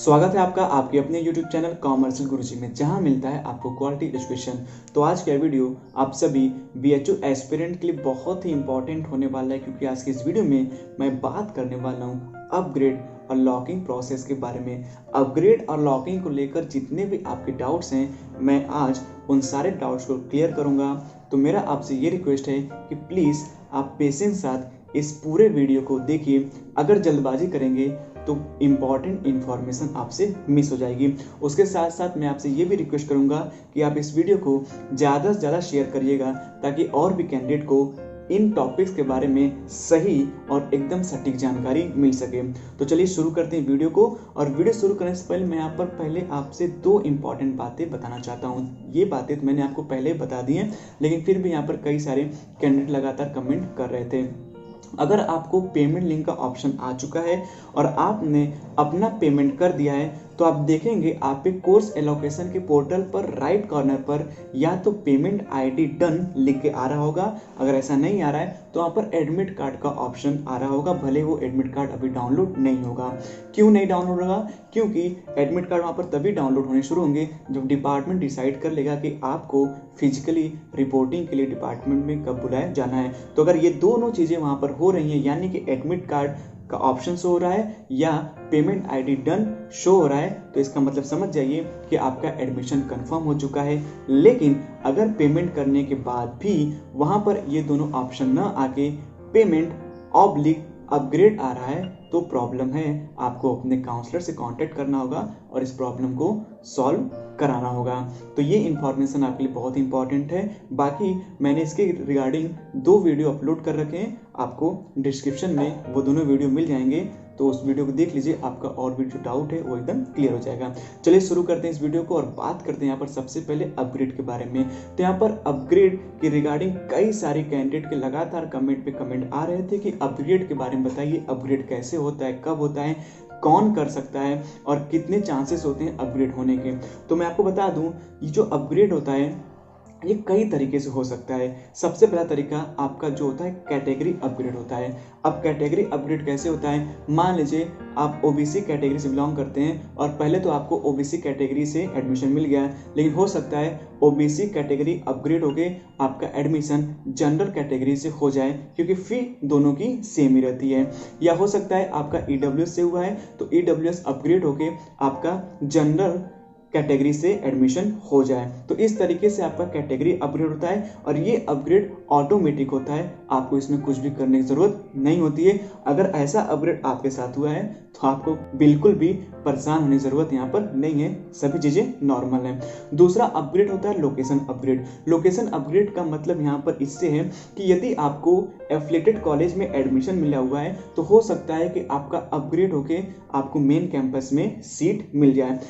स्वागत है आपका आपके अपने YouTube चैनल कॉमर्शियल गुरुजी में, जहां मिलता है आपको क्वालिटी एजुकेशन। तो आज का वीडियो आप सभी BHU एस्पिरेंट के लिए बहुत ही इंपॉर्टेंट होने वाला है, क्योंकि आज की इस वीडियो में मैं बात करने वाला हूं अपग्रेड और लॉकिंग प्रोसेस के बारे में। अपग्रेड और लॉकिंग को लेकर जितने भी आपके डाउट्स हैं, मैं आज उन सारे डाउट्स को क्लियर करूँगा। तो मेरा आपसे ये रिक्वेस्ट है कि प्लीज़ आप पेशेंस साथ इस पूरे वीडियो को देखिए। अगर जल्दबाजी करेंगे तो इम्पॉर्टेंट इन्फॉर्मेशन आपसे मिस हो जाएगी। उसके साथ साथ मैं आपसे ये भी रिक्वेस्ट करूंगा कि आप इस वीडियो को ज़्यादा से ज़्यादा शेयर करिएगा, ताकि और भी कैंडिडेट को इन टॉपिक्स के बारे में सही और एकदम सटीक जानकारी मिल सके। तो चलिए शुरू करते हैं वीडियो को। और वीडियो शुरू करने से पहले मैं यहाँ पर पहले आपसे दो इम्पॉर्टेंट बातें बताना चाहता हूँ। ये बातें तो मैंने आपको पहले बता दी हैं, लेकिन फिर भी यहाँ पर कई सारे कैंडिडेट लगातार कमेंट कर रहे थे। अगर आपको पेमेंट लिंक का ऑप्शन आ चुका है और आपने अपना पेमेंट कर दिया है, तो आप देखेंगे आपके कोर्स एलोकेशन के पोर्टल पर राइट कॉर्नर पर या तो पेमेंट ID डन लिख के आ रहा होगा। अगर ऐसा नहीं आ रहा है तो वहाँ पर एडमिट कार्ड का ऑप्शन आ रहा होगा, भले वो एडमिट कार्ड अभी डाउनलोड नहीं होगा। क्यों नहीं डाउनलोड होगा? क्योंकि एडमिट कार्ड वहाँ पर तभी डाउनलोड होने शुरू होंगे जब डिपार्टमेंट डिसाइड कर लेगा कि आपको फिजिकली रिपोर्टिंग के लिए डिपार्टमेंट में कब बुलाया जाना है। तो अगर ये दोनों चीज़ें वहाँ पर हो रही हैं, यानी कि एडमिट कार्ड का ऑप्शन शो हो रहा है या पेमेंट ID डन शो हो रहा है, तो इसका मतलब समझ जाइए कि आपका एडमिशन कंफर्म हो चुका है। लेकिन अगर पेमेंट करने के बाद भी वहां पर ये दोनों ऑप्शन ना आके पेमेंट ऑब्लिक अपग्रेड आ रहा है, तो प्रॉब्लम है। आपको अपने काउंसलर से कांटेक्ट करना होगा और इस प्रॉब्लम को सॉल्व कराना होगा। तो ये इन्फॉर्मेशन आपके लिए बहुत इंपॉर्टेंट है। बाकी मैंने इसके रिगार्डिंग 2 वीडियो अपलोड कर रखे हैं, आपको डिस्क्रिप्शन में वो दोनों वीडियो मिल जाएंगे, तो उस वीडियो को देख लीजिए। आपका और भी जो डाउट है वो एकदम क्लियर हो जाएगा। चलिए शुरू करते हैं इस वीडियो को और बात करते हैं यहाँ पर सबसे पहले अपग्रेड के बारे में। तो यहाँ पर अपग्रेड के रिगार्डिंग कई सारे कैंडिडेट के लगातार कमेंट पे कमेंट आ रहे थे कि अपग्रेड के बारे में बताइए, अपग्रेड कैसे होता है, कब होता है, कौन कर सकता है और कितने चांसेस होते हैं अपग्रेड होने के। तो मैं आपको बता दूं, ये जो अपग्रेड होता है ये कई तरीके से हो सकता है। सबसे पहला तरीका आपका जो होता है कैटेगरी अपग्रेड होता है। अब कैटेगरी अपग्रेड कैसे होता है? मान लीजिए आप OBC कैटेगरी से बिलोंग करते हैं और पहले तो आपको OBC कैटेगरी से एडमिशन मिल गया है, लेकिन हो सकता है OBC कैटेगरी अपग्रेड होके आपका एडमिशन जनरल कैटेगरी से हो जाए, क्योंकि फी दोनों की सेम ही रहती है। या हो सकता है आपका EWS से हुआ है तो EWS अपग्रेड होके आपका जनरल कैटेगरी से एडमिशन हो जाए। तो इस तरीके से आपका कैटेगरी अपग्रेड होता है और ये अपग्रेड ऑटोमेटिक होता है, आपको इसमें कुछ भी करने की जरूरत नहीं होती है। अगर ऐसा अपग्रेड आपके साथ हुआ है तो आपको बिल्कुल भी परेशान होने की जरूरत यहाँ पर नहीं है, सभी चीजें नॉर्मल है। दूसरा अपग्रेड होता है लोकेशन अपग्रेड। लोकेशन अपग्रेड का मतलब यहाँ पर इससे है कि यदि आपको एफिलिएटेड कॉलेज में एडमिशन मिला हुआ है तो हो सकता है कि आपका अपग्रेड होके आपको मेन कैंपस में सीट मिल जाए।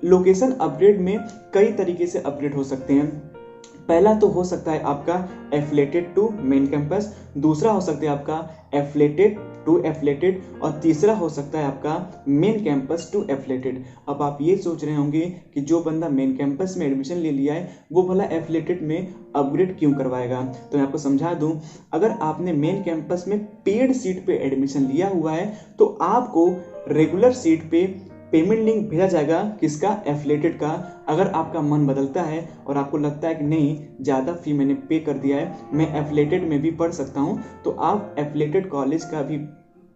लोकेशन अपग्रेड में कई तरीके से अपग्रेड हो सकते हैं। पहला तो हो सकता है आपका एफिलिएटेड टू मेन कैंपस, दूसरा हो सकता है आपका एफिलिएटेड टू एफिलिएटेड और तीसरा हो सकता है आपका मेन कैंपस टू एफिलिएटेड। अब आप ये सोच रहे होंगे कि जो बंदा मेन कैंपस में एडमिशन ले लिया है वो भला एफिलिएटेड में अपग्रेड क्यों करवाएगा? तो मैं आपको समझा दूं, अगर आपने मेन कैंपस में पेड सीट पे एडमिशन लिया हुआ है तो आपको रेगुलर सीट पे पेमेंट लिंक भेजा जाएगा, किसका? एफिलिएटेड का। अगर आपका मन बदलता है और आपको लगता है कि नहीं ज़्यादा फी मैंने पे कर दिया है, मैं एफिलिएटेड में भी पढ़ सकता हूँ, तो आप एफिलिएटेड कॉलेज का भी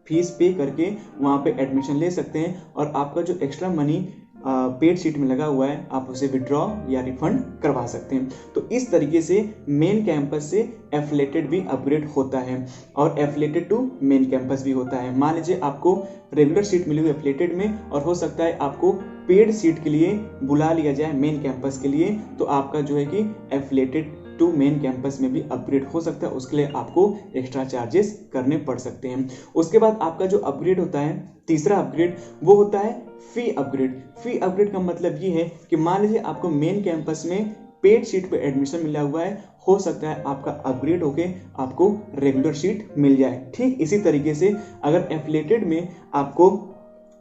फीस पे करके वहाँ पे एडमिशन ले सकते हैं और आपका जो एक्स्ट्रा मनी पेड सीट में लगा हुआ है आप उसे विड्रॉ या रिफंड करवा सकते हैं। तो इस तरीके से मेन कैंपस से एफिलिएटेड भी अपग्रेड होता है और एफिलिएटेड टू मेन कैंपस भी होता है। मान लीजिए आपको रेगुलर सीट मिली हुई एफिलिएटेड में और हो सकता है आपको पेड सीट के लिए बुला लिया जाए मेन कैंपस के लिए, तो आपका जो है कि एफिलिएटेड टू मेन कैंपस में भी अपग्रेड हो सकता है। उसके लिए आपको एक्स्ट्रा चार्जेस करने पड़ सकते हैं। उसके बाद आपका जो अपग्रेड होता है, तीसरा अपग्रेड, वो होता है फी अपग्रेड। फी अपग्रेड का मतलब ये है कि मान लीजिए आपको मेन कैंपस में पेड सीट पे एडमिशन मिला हुआ है, हो सकता है आपका अपग्रेड होके आपको रेगुलर सीट मिल जाए। ठीक इसी तरीके से अगर एफिलिएटेड में आपको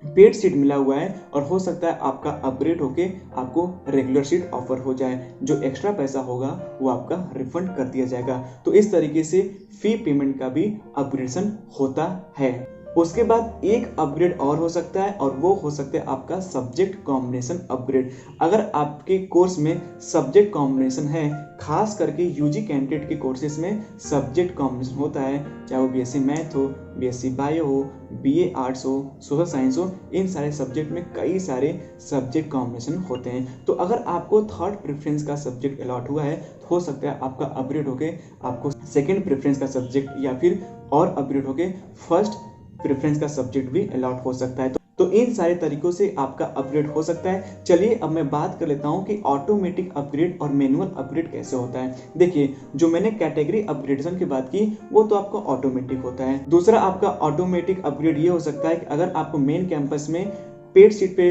पेड सीट मिला हुआ है और हो सकता है आपका अपग्रेड होके आपको रेगुलर सीट ऑफर हो जाए, जो एक्स्ट्रा पैसा होगा वो आपका रिफंड कर दिया जाएगा। तो इस तरीके से फी पेमेंट का भी अपग्रेडेशन होता है। उसके बाद एक अपग्रेड और हो सकता है और वो हो सकता है आपका सब्जेक्ट कॉम्बिनेशन अपग्रेड। अगर आपके कोर्स में सब्जेक्ट कॉम्बिनेशन है, खास करके यूजी कैंडिडेट के कोर्सेज में सब्जेक्ट कॉम्बिनेशन होता है, चाहे वो बीएससी मैथ हो, बीएससी बायो हो, बीए आर्ट्स हो, सोशल साइंस हो, इन सारे सब्जेक्ट में कई सारे सब्जेक्ट कॉम्बिनेशन होते हैं। तो अगर आपको थर्ड प्रेफरेंस का सब्जेक्ट अलॉट हुआ है तो हो सकता है आपका अपग्रेड होके आपको सेकंड प्रेफरेंस का सब्जेक्ट या फिर और अपग्रेड होके फर्स्ट प्रेफरेंस का सब्जेक्ट भी अलॉट हो सकता है। तो इन सारे तरीकों से आपका अपग्रेड हो सकता है। चलिए अब मैं बात कर लेता हूं कि ऑटोमेटिक अपग्रेड और मैनुअल अपग्रेड कैसे होता है। देखिए, जो मैंने कैटेगरी अपग्रेडेशन की बात की वो तो आपका ऑटोमेटिक होता है। दूसरा आपका ऑटोमेटिक अपग्रेड ये हो सकता है कि अगर आपको मेन कैंपस में पेड सीट पे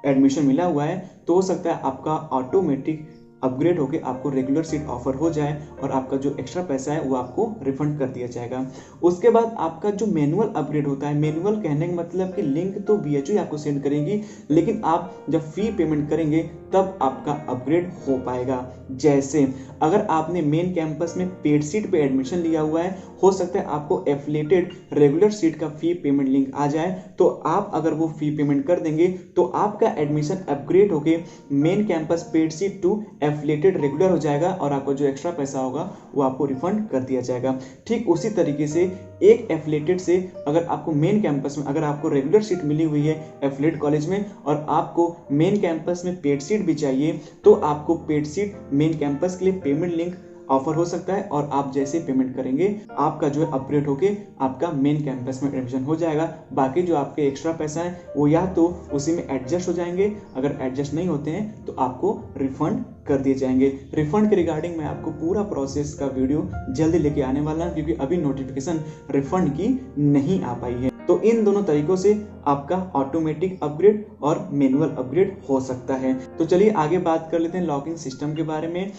एडमिशन मिला हुआ है तो हो सकता है आपका ऑटोमेटिक अपग्रेड होके आपको रेगुलर सीट ऑफर हो जाए और आपका जो एक्स्ट्रा पैसा है वो आपको रिफंड कर दिया जाएगा। उसके बाद आपका जो मैनुअल अपग्रेड होता है, मैनुअल कहने का मतलब कि लिंक तो बीएचयू आपको सेंड करेगी, लेकिन आप जब फी पेमेंट करेंगे तब आपका अपग्रेड हो पाएगा। जैसे अगर आपने मेन कैंपस में पेड सीट पे एडमिशन लिया हुआ है, हो सकता है आपको एफिलिएटेड रेगुलर सीट का फी पेमेंट लिंक आ जाए, तो आप अगर वो फी पेमेंट कर देंगे तो आपका एडमिशन अपग्रेड होके main campus paid seat to affiliated regular हो जाएगा और आपको जो एक्स्ट्रा पैसा होगा वो आपको रिफंड कर दिया जाएगा। ठीक उसी तरीके से एक एफिलिएटेड से अगर आपको मेन कैंपस में अगर आपको रेगुलर सीट मिली हुई है एफिलिएटेड कॉलेज में और आपको मेन कैंपस में पेड सीट भी चाहिए, तो आपको पेड सीट मेन कैंपस के लिए पेमेंट लिंक ऑफर हो सकता है और आप जैसे पेमेंट करेंगे आपका जो है अपग्रेड होके आपका मेन कैंपस में एडमिशन हो जाएगा। बाकी जो आपके एक्स्ट्रा पैसा है वो या तो उसी में एडजस्ट हो जाएंगे, अगर एडजस्ट नहीं होते हैं तो आपको रिफंड कर दिए जाएंगे। रिफंड के रिगार्डिंग मैं आपको पूरा प्रोसेस का वीडियो जल्दी लेके आने वाला हूं, क्योंकि अभी नोटिफिकेशन रिफंड की नहीं आ पाई है। तो इन दोनों तरीकों से आपका ऑटोमेटिक अपग्रेड और मैनुअल अपग्रेड हो सकता है। तो चलिए आगे बात कर लेते हैं लॉकिंग सिस्टम के बारे में।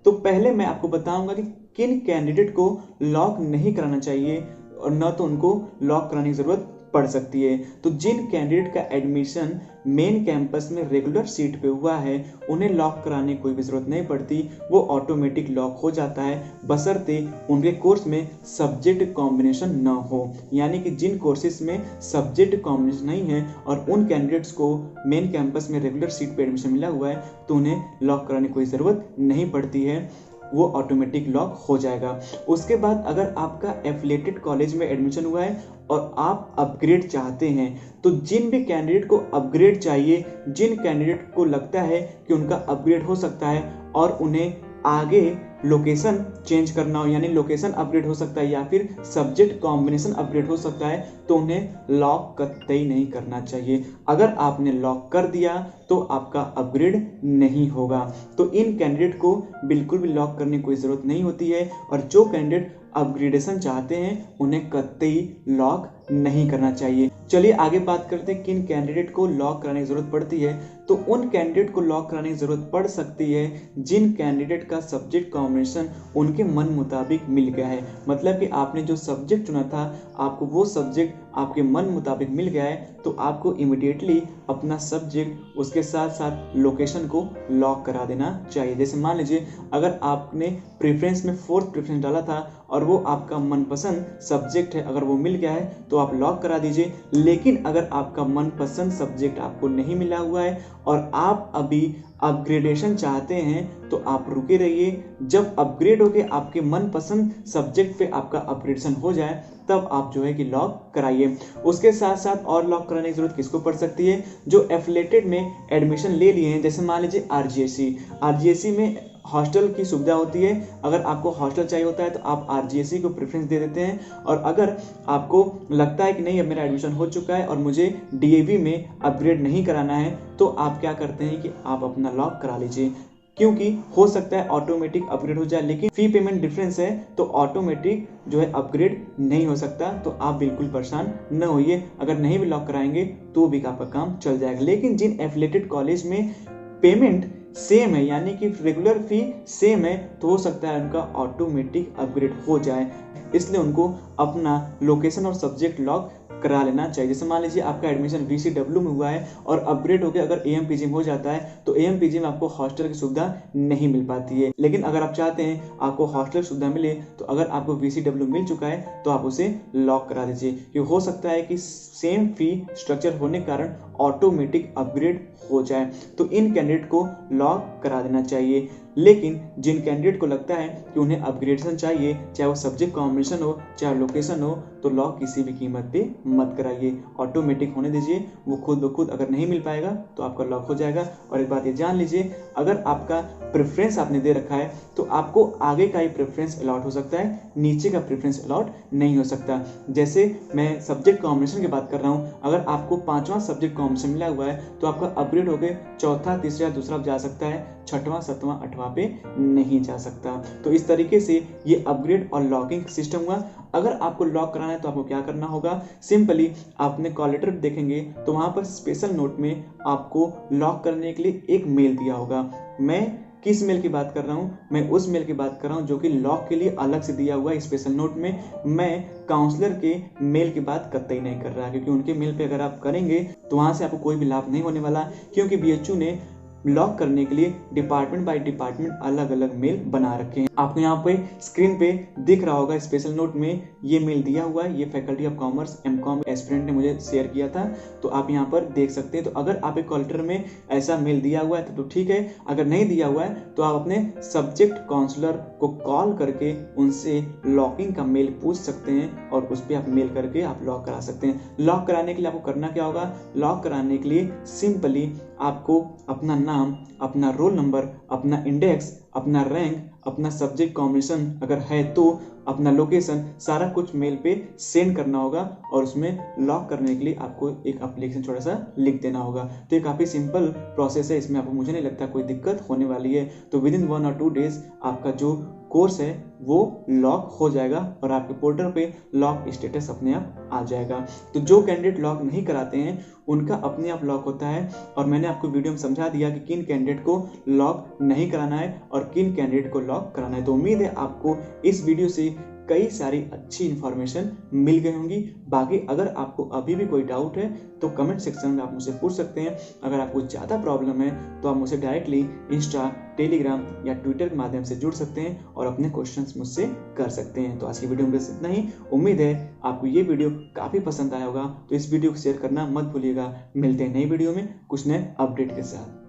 तो पहले मैं आपको बताऊंगा कि किन कैंडिडेट को लॉक नहीं कराना चाहिए और न तो उनको लॉक कराने की जरूरत पड़ सकती है। तो जिन कैंडिडेट का एडमिशन मेन कैंपस में रेगुलर सीट पे हुआ है उन्हें लॉक कराने की कोई भी जरूरत नहीं पड़ती, वो ऑटोमेटिक लॉक हो जाता है, बशर्ते उनके कोर्स में सब्जेक्ट कॉम्बिनेशन न हो। यानी कि जिन कोर्सेज में सब्जेक्ट कॉम्बिनेशन नहीं है और उन कैंडिडेट्स को मेन कैंपस में रेगुलर सीट पे एडमिशन मिला हुआ है तो उन्हें लॉक कराने की कोई ज़रूरत नहीं पड़ती है, वो ऑटोमेटिक लॉक हो जाएगा। उसके बाद अगर आपका एफिलिएटेड कॉलेज में एडमिशन हुआ है और आप अपग्रेड चाहते हैं, तो जिन भी कैंडिडेट को अपग्रेड चाहिए, जिन कैंडिडेट को लगता है कि उनका अपग्रेड हो सकता है और उन्हें आगे लोकेशन चेंज करना हो, यानी लोकेशन अपग्रेड हो सकता है या फिर सब्जेक्ट कॉम्बिनेशन अपग्रेड हो सकता है, तो उन्हें लॉक कतई नहीं करना चाहिए। अगर आपने लॉक कर दिया तो आपका अपग्रेड नहीं होगा। तो इन कैंडिडेट को बिल्कुल भी लॉक करने की कोई ज़रूरत नहीं होती है और जो कैंडिडेट अपग्रेडेशन चाहते हैं उन्हें कतई लॉक नहीं करना चाहिए। चलिए आगे बात करते हैं किन कैंडिडेट को लॉक कराने की जरूरत पड़ती है। तो उन कैंडिडेट को लॉक कराने की जरूरत पड़ सकती है जिन कैंडिडेट का सब्जेक्ट कॉम्बिनेशन उनके मन मुताबिक मिल गया है। मतलब कि आपने जो सब्जेक्ट चुना था, आपको वो सब्जेक्ट आपके मन मुताबिक मिल गया है, तो आपको इमिडिएटली अपना सब्जेक्ट उसके साथ साथ लोकेशन को लॉक करा देना चाहिए। जैसे मान लीजिए अगर आपने प्रेफरेंस में 4th प्रेफरेंस डाला था और वो आपका मनपसंद सब्जेक्ट है, अगर वो मिल गया है तो आप लॉक करा दीजिए। लेकिन अगर आपका मनपसंद सब्जेक्ट आपको नहीं मिला हुआ है और आप अभी अपग्रेडेशन चाहते हैं तो आप रुके रहिए। जब अपग्रेड होके आपके मनपसंद सब्जेक्ट पे आपका अपग्रेडेशन हो जाए तब आप जो है कि लॉक कराइए। उसके साथ साथ और लॉक कराने की जरूरत किसको पड़ सकती है? जो एफिलिएटेड में एडमिशन ले लिए हैं। जैसे मान लीजिए आरजीएससी में हॉस्टल की सुविधा होती है। अगर आपको हॉस्टल चाहिए होता है तो आप आरजीएससी को प्रेफरेंस दे देते हैं, और अगर आपको लगता है कि नहीं अब मेरा एडमिशन हो चुका है और मुझे डीएवी में अपग्रेड नहीं कराना है, तो आप क्या करते हैं कि आप अपना लॉक करा लीजिए। क्योंकि हो सकता है ऑटोमेटिक अपग्रेड हो जाए, लेकिन फी पेमेंट डिफरेंस है तो ऑटोमेटिक जो है अपग्रेड नहीं हो सकता। तो आप बिल्कुल परेशान न होइए, अगर नहीं भी लॉक कराएंगे तो भी आपका काम चल जाएगा। लेकिन जिन एफिलिएटेड कॉलेज में पेमेंट सेम है, यानी कि रेगुलर फी सेम है, तो हो सकता है उनका ऑटोमेटिक अपग्रेड हो जाए, इसलिए उनको अपना लोकेशन और सब्जेक्ट लॉक करा लेना चाहिए। जैसे मान लीजिए आपका एडमिशन VCW में हुआ है और अपग्रेड होकर अगर AMPG में हो जाता है तो AMPG में आपको हॉस्टल की सुविधा नहीं मिल पाती है। लेकिन अगर आप चाहते हैं आपको हॉस्टल की सुविधा मिले तो अगर आपको VCW मिल चुका है तो आप उसे लॉक करा दीजिए, क्योंकि हो सकता है कि सेम फी स्ट्रक्चर होने के कारण ऑटोमेटिक अपग्रेड हो जाए। तो इन कैंडिडेट को लॉक करा देना चाहिए। लेकिन जिन कैंडिडेट को लगता है कि उन्हें अपग्रेडेशन चाहिए, चाहे वो सब्जेक्ट कॉम्बिनेशन हो चाहे लोकेशन हो, तो लॉक किसी भी कीमत पे मत कराइए, ऑटोमेटिक होने दीजिए। वो खुद ब खुद अगर नहीं मिल पाएगा तो आपका लॉक हो जाएगा। और एक बात ये जान लीजिए, अगर आपका प्रेफरेंस आपने दे रखा है तो आपको आगे का ही प्रेफरेंस अलॉट हो सकता है, नीचे का प्रेफरेंस अलॉट नहीं हो सकता। जैसे मैं सब्जेक्ट कॉम्बिनेशन की बात कर रहा हूँ, अगर आपको 5वां सब्जेक्ट कॉम्बिनेशन मिला हुआ है तो आपका अपग्रेड होकर चौथा, तीसरा, दूसरा जा सकता है, 6वां, 7वां, 8वां पे नहीं जा सकता। तो इस तरीके से ये अपग्रेड और लॉकिंग सिस्टम हुआ। अगर आपको लॉक कराना है तो आपको क्या करना होगा, सिंपली आपने कॉल लेटर देखेंगे तो वहां पर स्पेशल नोट में आपको लॉक करने के लिए एक मेल दिया होगा। मैं किस मेल की बात कर रहा हूं, मैं उस मेल की बात कर रहा हूं जो कि लॉक के लिए अलग से दिया हुआ है स्पेशल नोट में। मैं काउंसलर के मेल की बात कतई नहीं कर रहा, क्योंकि उनके मेल पे अगर आप करेंगे तो वहां से आपको कोई भी लाभ नहीं होने वाला, क्योंकि BHU ने लॉक करने के लिए डिपार्टमेंट बाय डिपार्टमेंट अलग अलग मेल बना रखे हैं। आपको यहाँ पे स्क्रीन पे दिख रहा होगा, स्पेशल नोट में ये मेल दिया हुआ है। ये faculty of commerce MCOM aspirant ने मुझे शेयर किया था, तो आप यहाँ पर देख सकते हैं। तो अगर आप एक कॉल लेटर में ऐसा मेल दिया हुआ है तो ठीक है, अगर नहीं दिया हुआ है तो आप अपने सब्जेक्ट काउंसलर को कॉल करके उनसे लॉकिंग का मेल पूछ सकते हैं और उस पर आप मेल करके आप लॉक करा सकते हैं। लॉक कराने के लिए आपको करना क्या होगा, लॉक कराने के लिए सिंपली आपको अपना नाम, अपना रोल नंबर, अपना इंडेक्स, अपना रैंक, अपना सब्जेक्ट कॉम्बिनेशन अगर है तो अपना लोकेशन, सारा कुछ मेल पे सेंड करना होगा और उसमें लॉक करने के लिए आपको एक एप्लीकेशन छोटा सा लिख देना होगा। तो ये काफ़ी सिंपल प्रोसेस है, इसमें आपको मुझे नहीं लगता कोई दिक्कत होने वाली है। तो विदिन 1 और 2 डेज आपका जो कोर्स है वो लॉक हो जाएगा और आपके पोर्टल पे लॉक स्टेटस अपने आप आ जाएगा। तो जो कैंडिडेट लॉक नहीं कराते हैं उनका अपने आप लॉक होता है, और मैंने आपको वीडियो में समझा दिया कि किन कैंडिडेट को लॉक नहीं कराना है और किन कैंडिडेट को लॉक कराना है। तो उम्मीद है आपको इस वीडियो से कई सारी अच्छी इन्फॉर्मेशन मिल गई होंगी। बाकी अगर आपको अभी भी कोई डाउट है तो कमेंट सेक्शन में आप मुझसे पूछ सकते हैं। अगर आपको ज़्यादा प्रॉब्लम है तो आप मुझसे डायरेक्टली इंस्टा, टेलीग्राम या ट्विटर के माध्यम से जुड़ सकते हैं और अपने क्वेश्चंस मुझसे कर सकते हैं। तो आज की वीडियो में बस इतना ही। उम्मीद है आपको ये वीडियो काफ़ी पसंद आया होगा, तो इस वीडियो को शेयर करना मत भूलिएगा। मिलते हैं नई वीडियो में कुछ नए अपडेट के साथ।